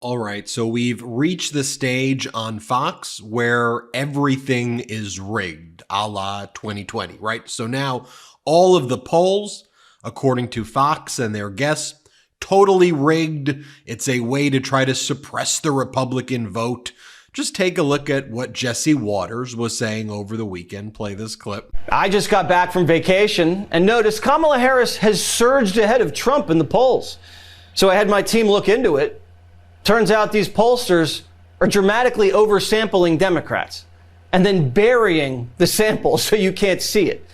All right, so we've reached the stage on Fox where everything is rigged, a la 2020, right? So now all of the polls, according to Fox and their guests, totally rigged. It's a way to try to suppress the Republican vote. Just take a look at what Jesse Waters was saying over the weekend. Play this clip. I just got back from vacation and noticed Kamala Harris has surged ahead of Trump in the polls. So I had my team look into it. Turns out these pollsters are dramatically oversampling Democrats and then burying the sample so you can't see it.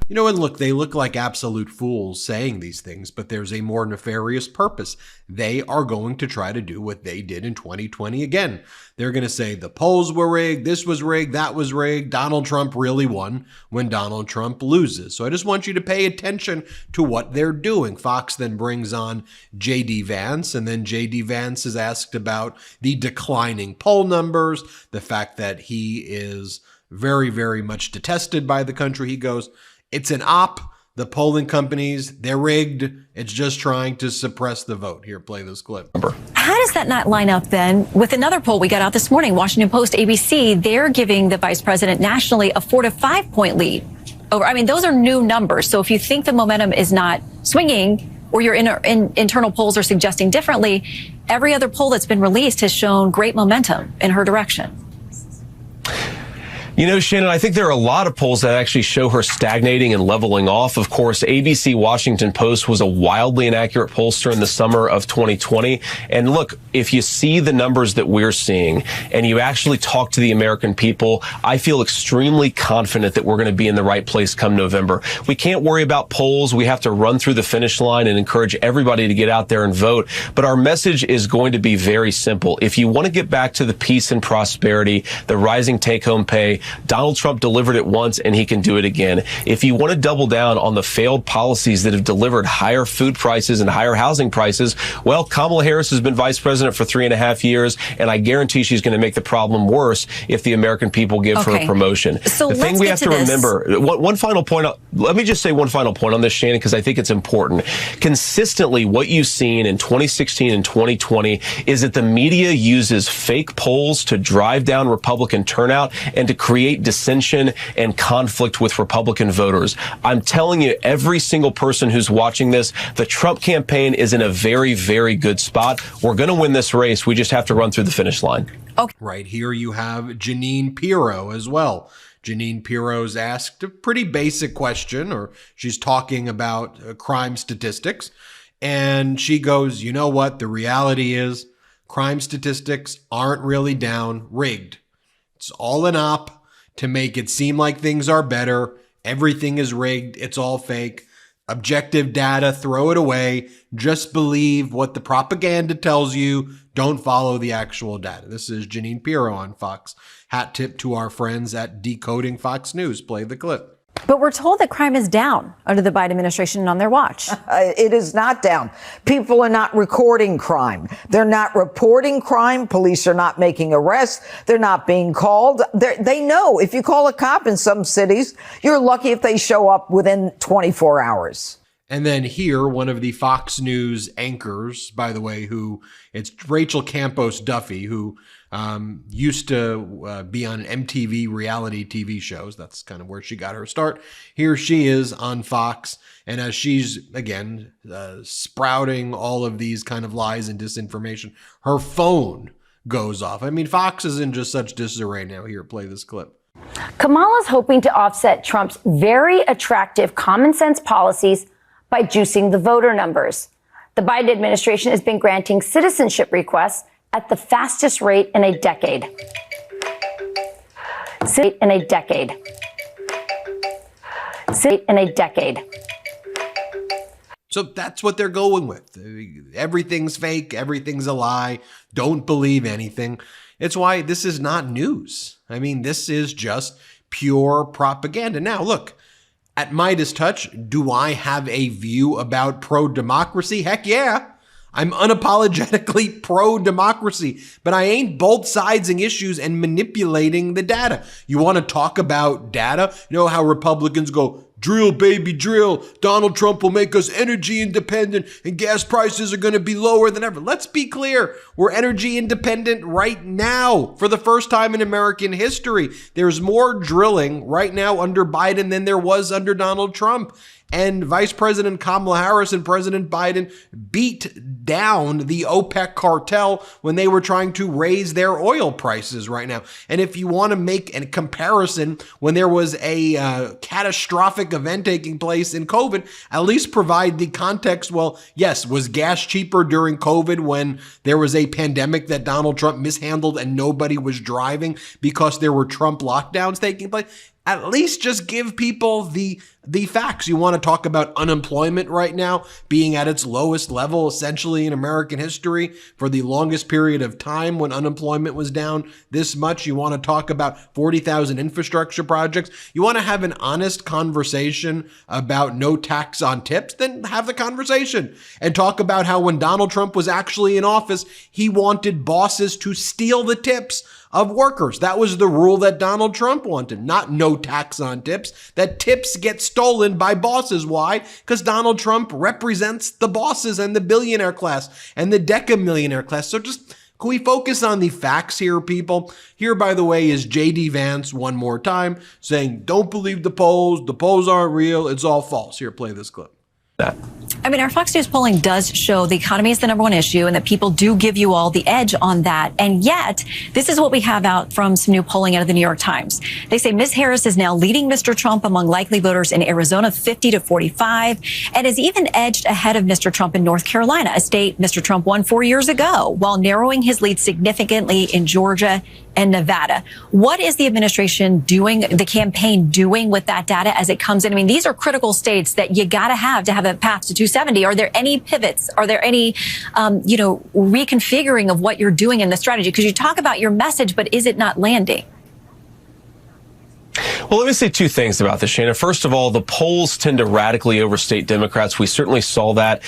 You know, and look, they look like absolute fools saying these things, but there's a more nefarious purpose. They are going to try to do what they did in 2020 again. They're going to say the polls were rigged, this was rigged, that was rigged. Donald Trump really won when Donald Trump loses. So I just want you to pay attention to what they're doing. Fox then brings on J.D. Vance, and then J.D. Vance is asked about the declining poll numbers, the fact that he is very, very much detested by the country. He goes, it's an op. The polling companies, they're rigged. It's just trying to suppress the vote. Here, play this clip. How does that not line up then with another poll we got out this morning? Washington Post, ABC, they're giving the vice president nationally a 4 to 5 point lead over. I mean, those are new numbers. So if you think the momentum is not swinging or your internal polls are suggesting differently, every other poll that's been released has shown great momentum in her direction. You know, Shannon, I think there are a lot of polls that actually show her stagnating and leveling off. Of course, ABC Washington Post was a wildly inaccurate pollster in the summer of 2020. And look, if you see the numbers that we're seeing and you actually talk to the American people, I feel extremely confident that we're going to be in the right place come November. We can't worry about polls. We have to run through the finish line and encourage everybody to get out there and vote. But our message is going to be very simple. If you want to get back to the peace and prosperity, the rising take-home pay, Donald Trump delivered it once and he can do it again. If you want to double down on the failed policies that have delivered higher food prices and higher housing prices, well, Kamala Harris has been vice president for 3.5 years, and I guarantee she's going to make the problem worse if the American people give her a promotion. So the thing we have to remember, one final point, let me just say one final point on this, Shannon, because I think it's important. Consistently, what you've seen in 2016 and 2020 is that the media uses fake polls to drive down Republican turnout and to create dissension and conflict with Republican voters. I'm telling you, every single person who's watching this, the Trump campaign is in a very, very good spot. We're going to win this race. We just have to run through the finish line. Okay. Right here you have Jeanine Pirro as well. Jeanine Pirro's asked a pretty basic question, or she's talking about crime statistics. And she goes, you know what? The reality is crime statistics aren't really down, rigged. It's all an op to make it seem like things are better. Everything is rigged. It's all fake. Objective data, throw it away. Just believe what the propaganda tells you. Don't follow the actual data. This is Jeanine Pirro on Fox. Hat tip to our friends at Decoding Fox News. Play the clip. But we're told that crime is down under the Biden administration and on their watch. It is not down. People are not recording crime. They're not reporting crime. Police are not making arrests. They're not being called. They know if you call a cop in some cities, you're lucky if they show up within 24 hours. And then here, one of the Fox News anchors, by the way, it's Rachel Campos Duffy, who used to be on MTV reality TV shows. That's kind of where she got her start. Here she is on Fox. And as she's, again, sprouting all of these kind of lies and disinformation, her phone goes off. I mean, Fox is in just such disarray now. Here, play this clip. Kamala's hoping to offset Trump's very attractive common sense policies by juicing the voter numbers. The Biden administration has been granting citizenship requests at the fastest rate in a decade. So that's what they're going with. Everything's fake. Everything's a lie. Don't believe anything. It's why this is not news. I mean, this is just pure propaganda. Now, look, at MeidasTouch, do I have a view about pro-democracy? Heck yeah. I'm unapologetically pro-democracy, but I ain't both sidesing issues and manipulating the data. You want to talk about data? You know how Republicans go, drill, baby, drill. Donald Trump will make us energy independent and gas prices are going to be lower than ever. Let's be clear. We're energy independent right now for the first time in American history. There's more drilling right now under Biden than there was under Donald Trump. And Vice President Kamala Harris and President Biden beat down the OPEC cartel when they were trying to raise their oil prices right now. And if you want to make a comparison, when there was a catastrophic event taking place in COVID, at least provide the context. Well, yes, was gas cheaper during COVID when there was a pandemic that Donald Trump mishandled and nobody was driving because there were Trump lockdowns taking place? At least just give people the facts. You want to talk about unemployment right now being at its lowest level essentially in American history for the longest period of time when unemployment was down this much. You want to talk about 40,000 infrastructure projects. You want to have an honest conversation about no tax on tips, then have the conversation and talk about how when Donald Trump was actually in office, he wanted bosses to steal the tips of workers. That was the rule that Donald Trump wanted, not no tax on tips, that tips get stolen by bosses. Why? Because Donald Trump represents the bosses and the billionaire class and the decamillionaire class. So just can we focus on the facts here, people? Here, by the way, is J.D. Vance one more time saying, don't believe the polls aren't real, it's all false. Here, play this clip. I mean, our Fox News polling does show the economy is the number one issue and that people do give you all the edge on that. And yet, this is what we have out from some new polling out of the New York Times. They say Ms. Harris is now leading Mr. Trump among likely voters in Arizona, 50-45, and is even edged ahead of Mr. Trump in North Carolina, a state Mr. Trump won 4 years ago, while narrowing his lead significantly in Georgia and Nevada. What is the administration doing, the campaign doing with that data as it comes in? I mean, these are critical states that you got to have a path to 270. Are there any pivots? Are there any, reconfiguring of what you're doing in the strategy? Because you talk about your message, but is it not landing? Well, let me say two things about this, Shannon. First of all, the polls tend to radically overstate Democrats. We certainly saw that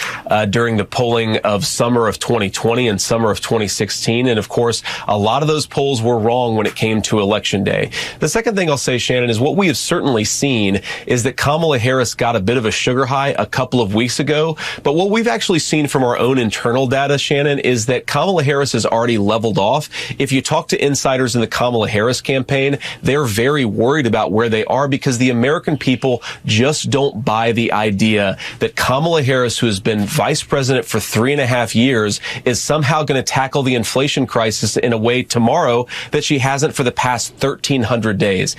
during the polling of summer of 2020 and summer of 2016. And of course, a lot of those polls were wrong when it came to Election Day. The second thing I'll say, Shannon, is what we have certainly seen is that Kamala Harris got a bit of a sugar high a couple of weeks ago. But what we've actually seen from our own internal data, Shannon, is that Kamala Harris has already leveled off. If you talk to insiders in the Kamala Harris campaign, they're very worried about where they are because the American people just don't buy the idea that Kamala Harris, who has been vice president for 3.5 years, is somehow going to tackle the inflation crisis in a way tomorrow that she hasn't for the past 1,300 days.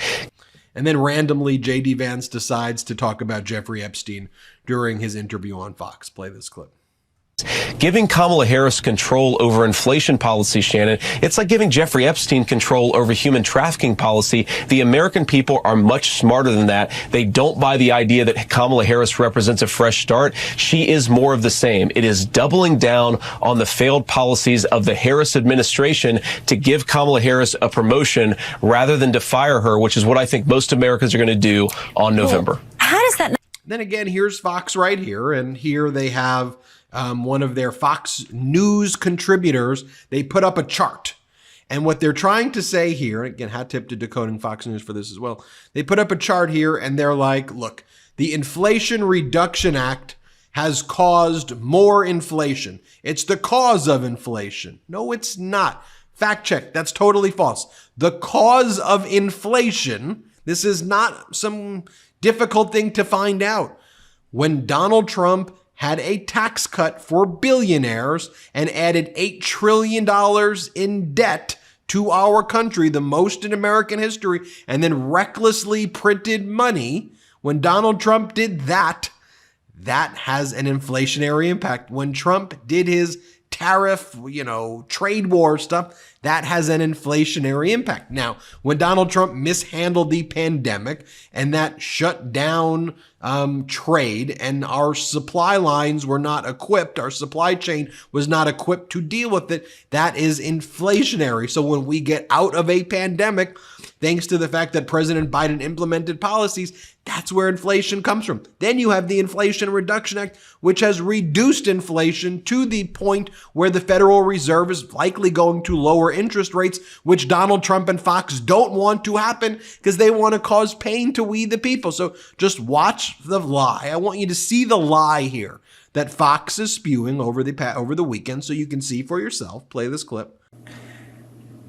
And then randomly, J.D. Vance decides to talk about Jeffrey Epstein during his interview on Fox. Play this clip. Giving Kamala Harris control over inflation policy, Shannon, it's like giving Jeffrey Epstein control over human trafficking policy. The American people are much smarter than that. They don't buy the idea that Kamala Harris represents a fresh start. She is more of the same. It is doubling down on the failed policies of the Harris administration to give Kamala Harris a promotion rather than to fire her, which is what I think most Americans are going to do on November. How does that? Then again, here's Fox right here, and here they have one of their Fox News contributors. They put up a chart. And what they're trying to say here, again, hat tip to Decoding Fox News for this as well. They put up a chart here and they're like, look, the Inflation Reduction Act has caused more inflation. It's the cause of inflation. No, it's not. Fact check. That's totally false. The cause of inflation, this is not some difficult thing to find out. When Donald Trump had a tax cut for billionaires and added $8 trillion in debt to our country, the most in American history, and then recklessly printed money, when Donald Trump did that, that has an inflationary impact. When Trump did his tariff, trade war stuff, that has an inflationary impact. Now, when Donald Trump mishandled the pandemic and that shut down trade and our supply lines were not equipped, our supply chain was not equipped to deal with it, that is inflationary. So when we get out of a pandemic, thanks to the fact that President Biden implemented policies. That's where inflation comes from. Then you have the Inflation Reduction Act, which has reduced inflation to the point where the Federal Reserve is likely going to lower interest rates, which Donald Trump and Fox don't want to happen because they want to cause pain to we the people. So just watch the lie. I want you to see the lie here that Fox is spewing over the weekend so you can see for yourself. Play this clip.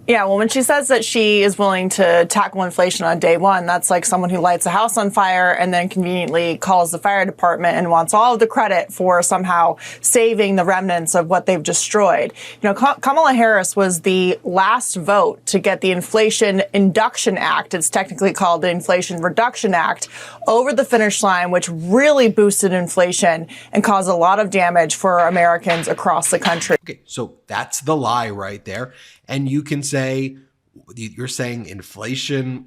Yeah, well, when she says that she is willing to tackle inflation on day one, that's like someone who lights a house on fire and then conveniently calls the fire department and wants all of the credit for somehow saving the remnants of what they've destroyed. You know, Kamala Harris was the last vote to get the Inflation Induction Act, it's technically called the Inflation Reduction Act, over the finish line, which really boosted inflation and caused a lot of damage for Americans across the country. Okay, so that's the lie right there. And you can say, you're saying inflation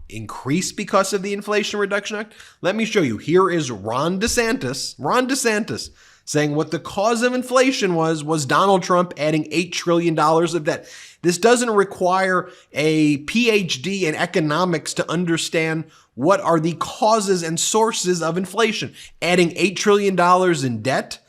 increased because of the Inflation Reduction Act? Let me show you. Here is Ron DeSantis saying what the cause of inflation was Donald Trump adding $8 trillion of debt. This doesn't require a PhD in economics to understand what are the causes and sources of inflation. Adding $8 trillion in debt,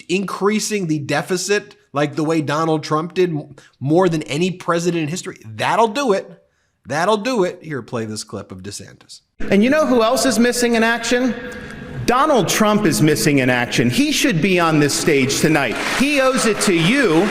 increasing the deficit like the way Donald Trump did more than any president in history. That'll do it. That'll do it. Here, play this clip of DeSantis. And you know who else is missing in action? Donald Trump is missing in action. He should be on this stage tonight. He owes it to you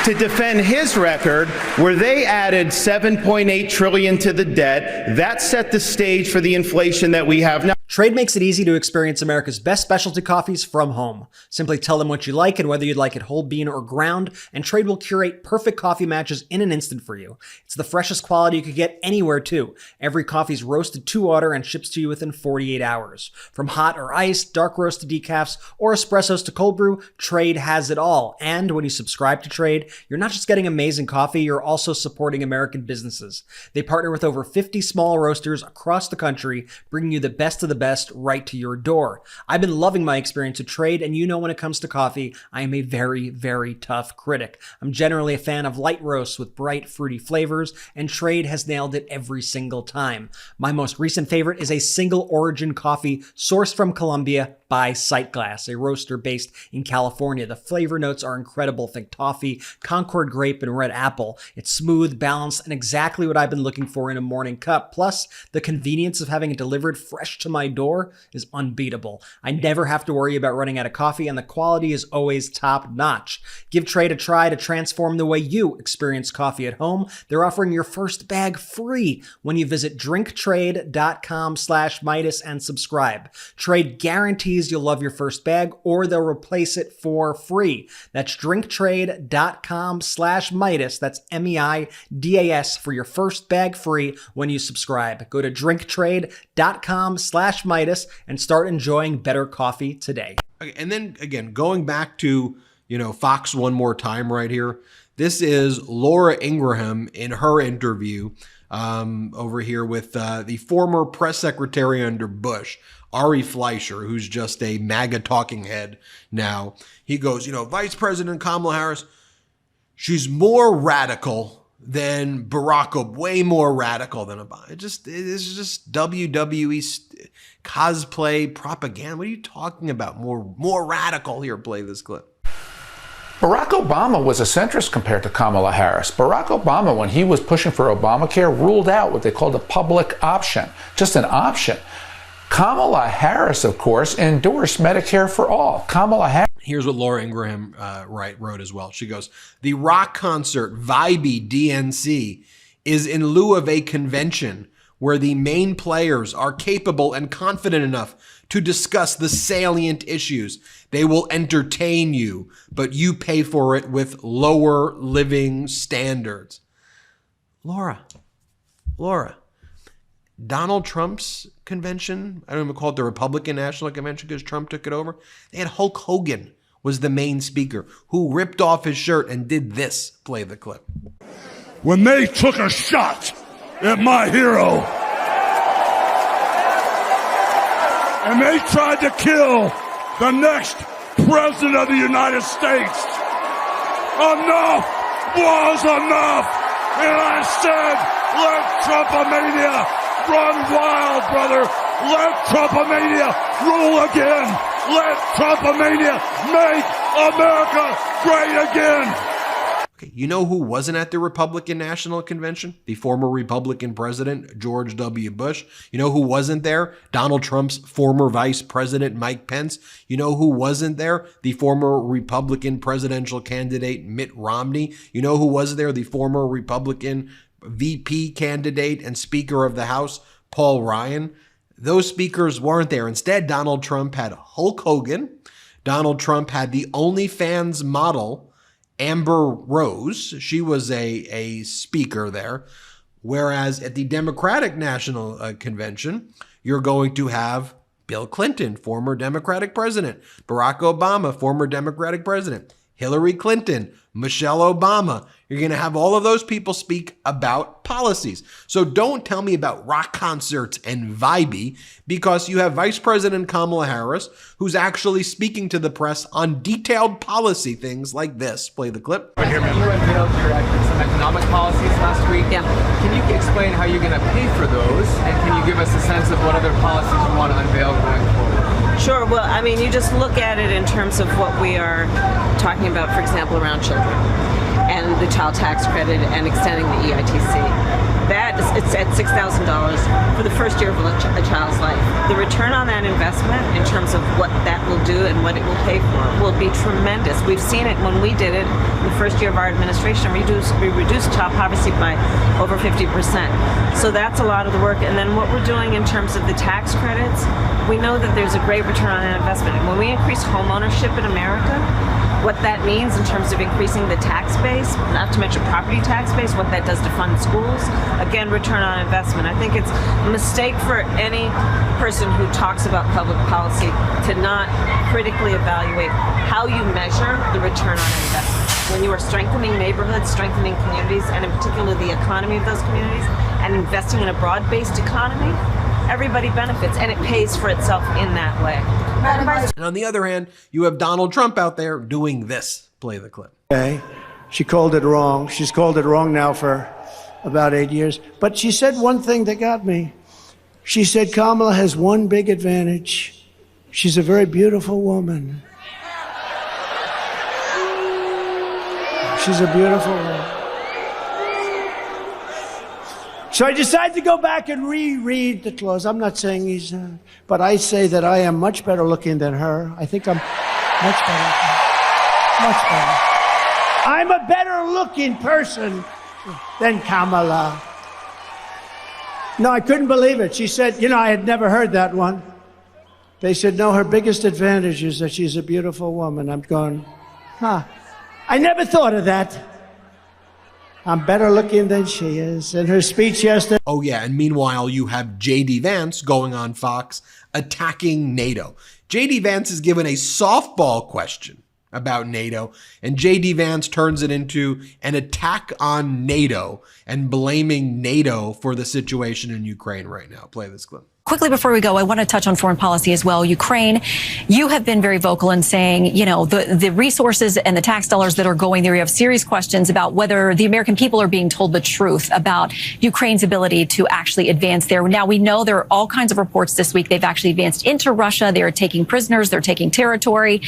to defend his record where they added $7.8 trillion to the debt. That set the stage for the inflation that we have now. Trade makes it easy to experience America's best specialty coffees from home. Simply tell them what you like and whether you'd like it whole bean or ground, and Trade will curate perfect coffee matches in an instant for you. It's the freshest quality you could get anywhere, too. Every coffee's roasted to order and ships to you within 48 hours. From hot or iced, dark roast to decafs, or espressos to cold brew, Trade has it all. And when you subscribe to Trade, you're not just getting amazing coffee, you're also supporting American businesses. They partner with over 50 small roasters across the country, bringing you the best of the best right to your door. I've been loving my experience at Trade, and you know when it comes to coffee, I am a very, very tough critic. I'm generally a fan of light roasts with bright, fruity flavors, and Trade has nailed it every single time. My most recent favorite is a single origin coffee sourced from Colombia by Sightglass, a roaster based in California. The flavor notes are incredible. Think toffee, Concord grape, and red apple. It's smooth, balanced, and exactly what I've been looking for in a morning cup. Plus, the convenience of having it delivered fresh to my door is unbeatable. I never have to worry about running out of coffee, and the quality is always top notch. Give Trade a try to transform the way you experience coffee at home. They're offering your first bag free when you visit drinktrade.com/Meidas and subscribe. Trade guarantees you'll love your first bag, or they'll replace it for free. That's drinktrade.com/Meidas. That's MEIDAS for your first bag free when you subscribe. Go to drinktrade.com/Meidas and start enjoying better coffee today. Okay, and then again, going back to, Fox one more time right here. This is Laura Ingraham in her interview over here with the former press secretary under Bush, Ari Fleischer, who's just a MAGA talking head now. He goes, Vice President Kamala Harris, she's more radical than Barack Obama, way more radical than Obama. It's just WWE cosplay propaganda. What are you talking about? More radical? Here, play this clip. Barack Obama was a centrist compared to Kamala Harris. Barack Obama, when he was pushing for Obamacare, ruled out what they called a public option, just an option. Kamala Harris, of course, endorsed Medicare for all. Kamala Harris. Here's what Laura Ingraham wrote as well. She goes, the rock concert Vibey DNC is in lieu of a convention where the main players are capable and confident enough to discuss the salient issues. They will entertain you, but you pay for it with lower living standards. Laura, Donald Trump's convention, I don't even call it the Republican National Convention because Trump took it over. They had Hulk Hogan was the main speaker who ripped off his shirt and did this. Play the clip. When they took a shot at my hero and they tried to kill the next president of the United States, enough was enough. And I said, let Trumpomania run wild, brother. Let Trumpomania rule again. Let Trumpomania make America great again. Okay, you know who wasn't at the Republican National Convention? The former Republican president, George W. Bush. You know who wasn't there? Donald Trump's former vice president, Mike Pence. You know who wasn't there? The former Republican presidential candidate, Mitt Romney. You know who was there? The former Republican VP candidate and Speaker of the House, Paul Ryan. Those speakers weren't there. Instead, Donald Trump had Hulk Hogan. Donald Trump had the OnlyFans model, Amber Rose. She was a speaker there. Whereas at the Democratic National Convention, you're going to have Bill Clinton, former Democratic president, Barack Obama, former Democratic president, Hillary Clinton, Michelle Obama. You're going to have all of those people speak about policies. So don't tell me about rock concerts and vibey, because you have Vice President Kamala Harris, who's actually speaking to the press on detailed policy things like this. Play the clip. You unveiled your some economic policies last week. Yeah. Can you explain how you're going to pay for those? And can you give us a sense of what other policies you want to unveil going forward? Sure. Well, I mean, you just look at it in terms of what we are talking about, for example, around children and the child tax credit and extending the EITC. It's at $6,000 for the first year of a child's life. The return on that investment in terms of what that will do and what it will pay for will be tremendous. We've seen it when we did it in the first year of our administration. We reduced child poverty by over 50%. So that's a lot of the work. And then what we're doing in terms of the tax credits, we know that there's a great return on that investment. And when we increase home ownership in America, what that means in terms of increasing the tax base, not to mention property tax base, what that does to fund schools, again, return on investment. I think it's a mistake for any person who talks about public policy to not critically evaluate how you measure the return on investment. When you are strengthening neighborhoods, strengthening communities, and in particular the economy of those communities, and investing in a broad-based economy, everybody benefits, and it pays for itself in that way. And on the other hand, you have Donald Trump out there doing this. Play the clip. Okay. She called it wrong. She's called it wrong now for about 8 years. But she said one thing that got me. She said Kamala has one big advantage. She's a very beautiful woman. She's a beautiful woman. So I decided to go back and reread the clause. I'm not saying he's, but I say that I am much better looking than her. I think I'm much better. Much better. I'm a better looking person than Kamala. No, I couldn't believe it. She said, you know, I had never heard that one. They said, no, her biggest advantage is that she's a beautiful woman. I'm going, huh. I never thought of that. I'm better looking than she is. In her speech yesterday. Oh, yeah. And meanwhile, you have J.D. Vance going on Fox attacking NATO. J.D. Vance is given a softball question about NATO, and J.D. Vance turns it into an attack on NATO and blaming NATO for the situation in Ukraine right now. Play this clip. Quickly before we go, I want to touch on foreign policy as well. Ukraine, you have been very vocal in saying, you know, the resources and the tax dollars that are going there, you have serious questions about whether the American people are being told the truth about Ukraine's ability to actually advance there. Now, we know there are all kinds of reports this week. They've actually advanced into Russia. They're taking prisoners. They're taking territory.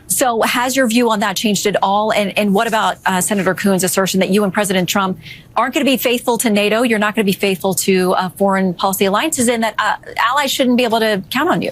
So has your view on that changed at all? And what about Senator Coons' assertion that you and President Trump aren't going to be faithful to NATO? You're not going to be faithful to foreign policy alliances, and that allies shouldn't be able to count on you?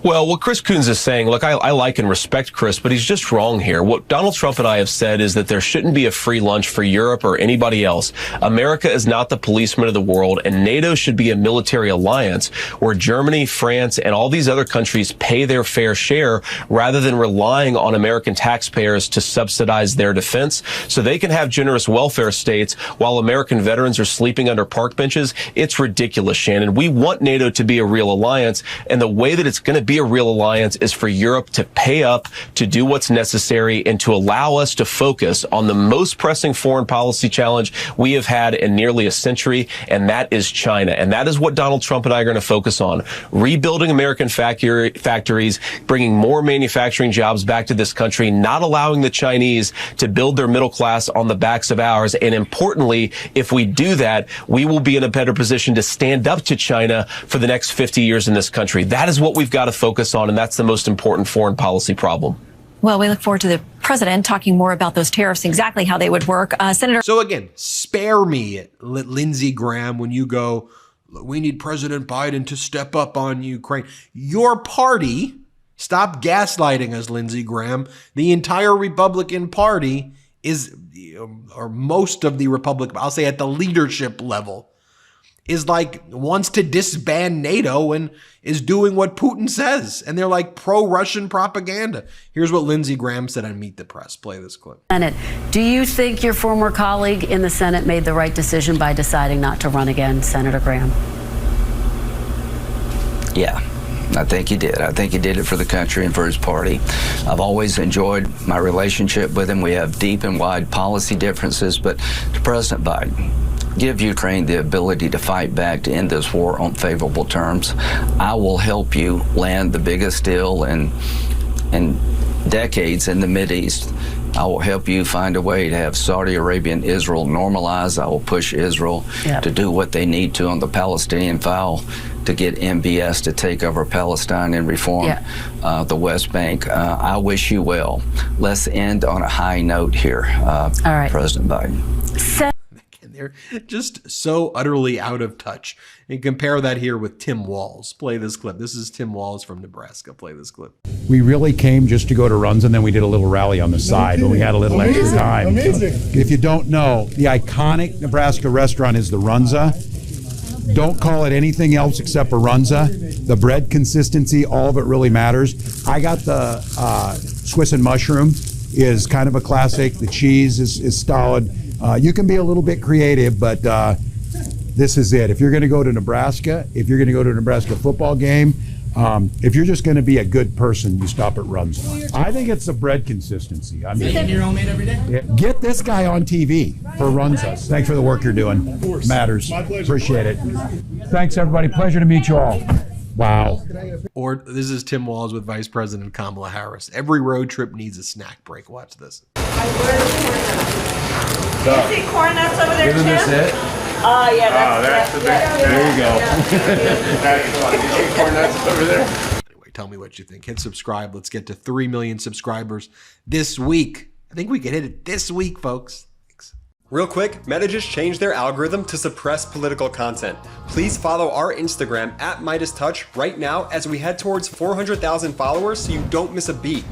Well, what Chris Coons is saying, look, I like and respect Chris, but he's just wrong here. What Donald Trump and I have said is that there shouldn't be a free lunch for Europe or anybody else. America is not the policeman of the world, and NATO should be a military alliance where Germany, France, and all these other countries pay their fair share rather than relying on American taxpayers to subsidize their defense so they can have generous welfare states while American veterans are sleeping under park benches. It's ridiculous, Shannon. We want NATO to be a real alliance, and the way that it's going to be a real alliance is for Europe to pay up, to do what's necessary, and to allow us to focus on the most pressing foreign policy challenge we have had in nearly a century, and that is China. And that is what Donald Trump and I are going to focus on. Rebuilding American factories, bringing more manufacturing jobs back to this country, not allowing the Chinese to build their middle class on the backs of ours. And importantly, if we do that, we will be in a better position to stand up to China for the next 50 years in this country. That is what we've got to focus on, and that's the most important foreign policy problem. Well, we look forward to the president talking more about those tariffs, exactly how they would work. Senator. So again, spare me, Lindsey Graham, when you go, we need President Biden to step up on Ukraine. Your party, stop gaslighting us, Lindsey Graham. The entire Republican Party is, or most of the Republican, I'll say at the leadership level, is like, wants to disband NATO and is doing what Putin says. And they're like pro-Russian propaganda. Here's what Lindsey Graham said on Meet the Press. Play this clip. Senate, do you think your former colleague in the Senate made the right decision by deciding not to run again, Senator Graham? Yeah, I think he did. I think he did it for the country and for his party. I've always enjoyed my relationship with him. We have deep and wide policy differences, but to President Biden, give Ukraine the ability to fight back to end this war on favorable terms. I will help you land the biggest deal in decades in the Mideast. I will help you find a way to have Saudi Arabia and Israel normalize. I will push Israel to do what they need to on the Palestinian file to get MBS to take over Palestine and reform the West Bank. I wish you well. Let's end on a high note here, All right. President Biden. They're just so utterly out of touch. And compare that here with Tim Walz. Play this clip. This is Tim Walz from Nebraska. Play this clip. We really came just to go to runs, and then we did a little rally on the side, but we had a little extra time. Amazing. If you don't know, the iconic Nebraska restaurant is the Runza. Don't call it anything else except for Runza. The bread consistency, all of it really matters. I got the Swiss and mushroom is kind of a classic. The cheese is solid. You can be a little bit creative, but this is it. If you're going to go to Nebraska, if you're going to go to a Nebraska football game, if you're just going to be a good person, you stop at Runza. I think it's the bread consistency. I mean, your homemade every day? Get this guy on TV for Runza. Thanks for the work you're doing. Of course. Matters. My pleasure. Appreciate it. Thanks, everybody. Pleasure to meet you all. Wow. Or this is Tim Walz with Vice President Kamala Harris. Every road trip needs a snack break. Watch this. You see corn nuts over there, Isn't Tim? this it? Oh, yeah, that's the best. There you go. That's funny. You see corn nuts over there? Anyway, tell me what you think. Hit subscribe. Let's get to 3 million subscribers this week. I think we can hit it this week, folks. Real quick, Meta just changed their algorithm to suppress political content. Please follow our Instagram at MeidasTouch right now as we head towards 400,000 followers so you don't miss a beat.